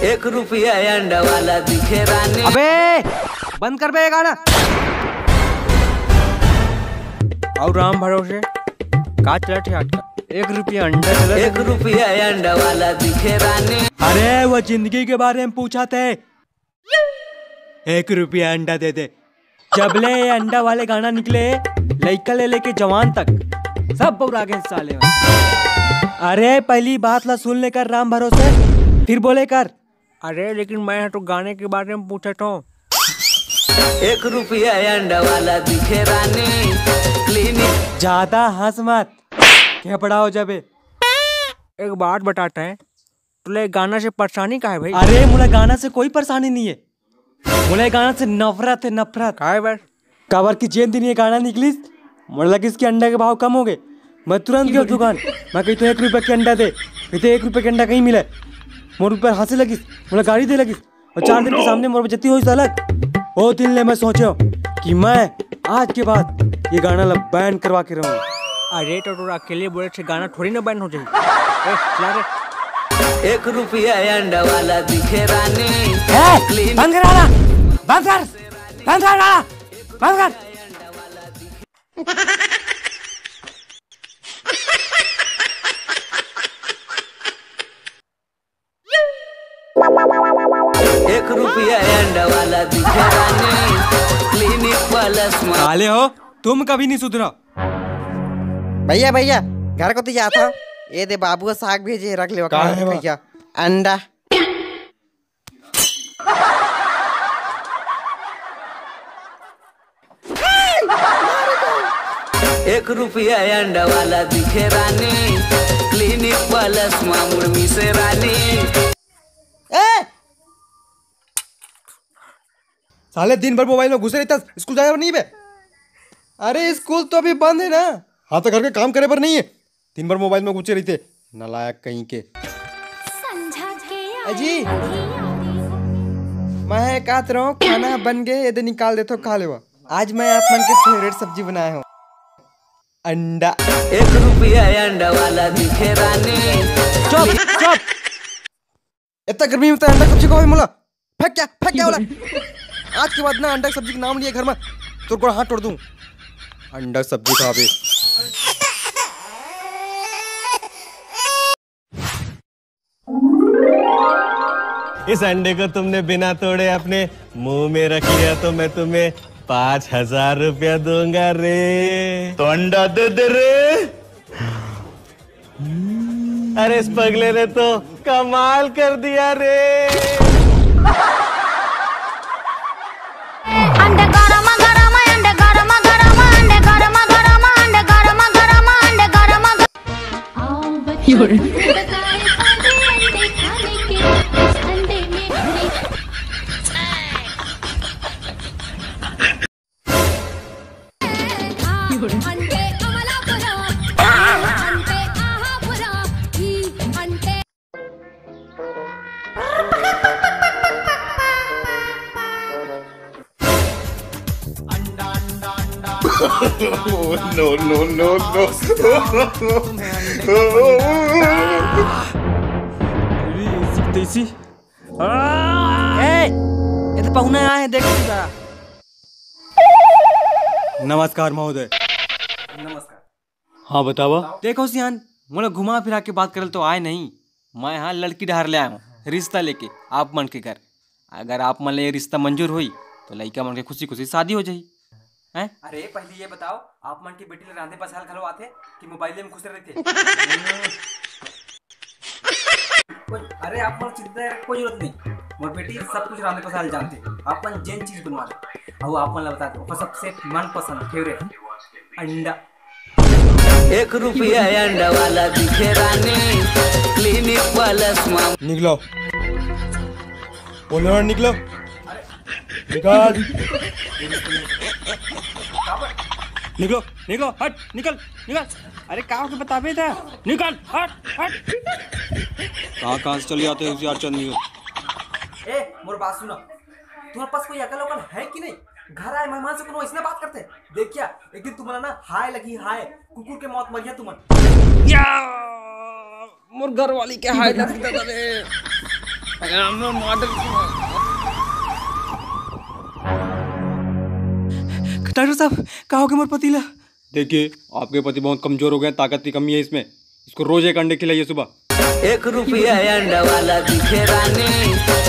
1 रुपया अंडा वाला दिखे रानी। अबे बंद कर बे गाना। और राम भरोसे का चला ठाट का 1 रुपया अंडा चला। 1 रुपया अंडा वाला दिखे रानी। अरे वो जिंदगी के बारे में पूछा थे। 1 रुपया अंडा दे दे। जबले ये अंडा वाले गाना निकले लड़का ले लेके जवान तक सब बुरा गए साले में। अरे पहली बात ला सुन लेकर राम भरोसे फिर बोले कर। अरे लेकिन मैं तो गाने के बारे में पूछा था। 1 रुपया अंडा वाला दिखे रानी। क्लिनिक ज्यादा हंस मत क्या पड़ा हो जाबे। एक बात बताता है तुले गाना से परेशानी का है भाई। अरे मुझे गाना से कोई परेशानी नहीं है। मुझे गाना से नफरत है नफरत। का है बस कवर की जेन दिन ये गाना निकली मुझे लगी इसके अंडे के भाव कम हो गए। मैं तुरंत गया दुकान मैं कही तो 1 रुपये के अंडा दे। कहते 1 रुपये के अंडा कहीं मिले। मोर ऊपर हंसे लगी मुझे गाड़ी दे लगी और 4 दिन के सामने मोर जती हुई अलग। वो दिन ले मैं सोचा कि मैं आज के बाद ये गाना ला बैन करवा के रहूँ। अरे तो अकेले बोले से गाना थोड़ी ना बैन हो जाए। 1 रुपया अंडा वाला दिखे रानी। बंद कर आला बंद कर बंद कर आला बंद कर। 1 रुपया अंडा वाला दिखे रानी। क्लिनिक प्लस काले हो तुम कभी नहीं सुधरा। भैया भैया घर को तो जा था। ये दे बाबू का साग भेजे रख ले भैया अंडा। 1 रुपया अंडा वाला दिखे रानी। क्लिनिक प्लस मुर्मी से रानी। साले दिन भर मोबाइल में घुसे रहता स्कूल जाया नहीं बे। अरे स्कूल तो अभी बंद है ना। हाँ तो घर के काम करे पर नहीं है दिन भर मोबाइल में घुसे रहते नालायक कहीं के। अजी मैं कहता रहा हूँ खाना बन गए ये निकाल दे तो खा ले। आज मैं आप मन के फेवरेट सब्जी बनाया हूँ अंडा। 1 रुपया अंडा वाला दिखे रानी। चुप चुप इतना गर्मी में तो अंडा सब्जी को मोला फेंक क्या बोला। आज के बाद ना अंडा सब्जी का नाम लिए घर में तो को हाथ तोड़ दूं। अंडा सब्जी खा बे। इस अंडे को तुमने बिना तोड़े अपने मुंह में रख लिया तो मैं तुम्हें 5000 रुपया दूंगा रे। तो अंडा दे दे रे। अरे इस पगले ने तो कमाल कर दिया रे। अंडे गरम गरम अंडे गरम गरम अंडे गरम गरम अंडे गरम गरम अंडे गरम। No, no, no, no. देसी ये तो पहुना आए देख जरा। नमस्कार महोदय। नमस्कार। हाँ बतावा। देखो सियान मुझे घुमा फिरा के बात करल तो आए नहीं। मैं यहाँ लड़की ढार ले आया हूँ रिश्ता लेके आप मन के घर। अगर आप मन ले रिश्ता मंजूर हुई तो लड़का मन के खुशी खुशी शादी हो जाई हैं। अरे पहले ये बताओ आप मन की बेटी ले रांधे पसाल खलो आते कि मोबाइल में खुश रहते। अरे आप मन चिंता कोई जरूरत नहीं। मोर बेटी सब कुछ रांधे पसाल जानते। आप मन जेन चीज बनवा ले और आप मन ला बता दो सबसे मनपसंद फेवरेट अंडा। 1 रुपया अंडा वाला दिखे रानी। क्लिनिक प्लस निकलो बोलो निकलो निकल निकलो निकलो हट निकल निकल। अरे कहाँ के बताबे था निकल हट हट। कहाँ से चले आते हो यार चंद। ए मोर बात सुनो तुम्हारे पास कोई अकल उकल है कि नहीं। घर आए मेहमान से कोनो इसने बात करते देखिया एक दिन तुम्हारा ना हाय लगी हाय कुकुर के मौत मरिया तुमन। मोर घर वाली के हाय लगी रे। डॉक्टर साहब कहा हो गया मोर पतीला? देखिए आपके पति बहुत कमजोर हो गए, ताकत की कमी है इसमें। इसको रोज एक अंडे खिलाइए सुबह। 1 रुपया अंडा वाला दिखे रानी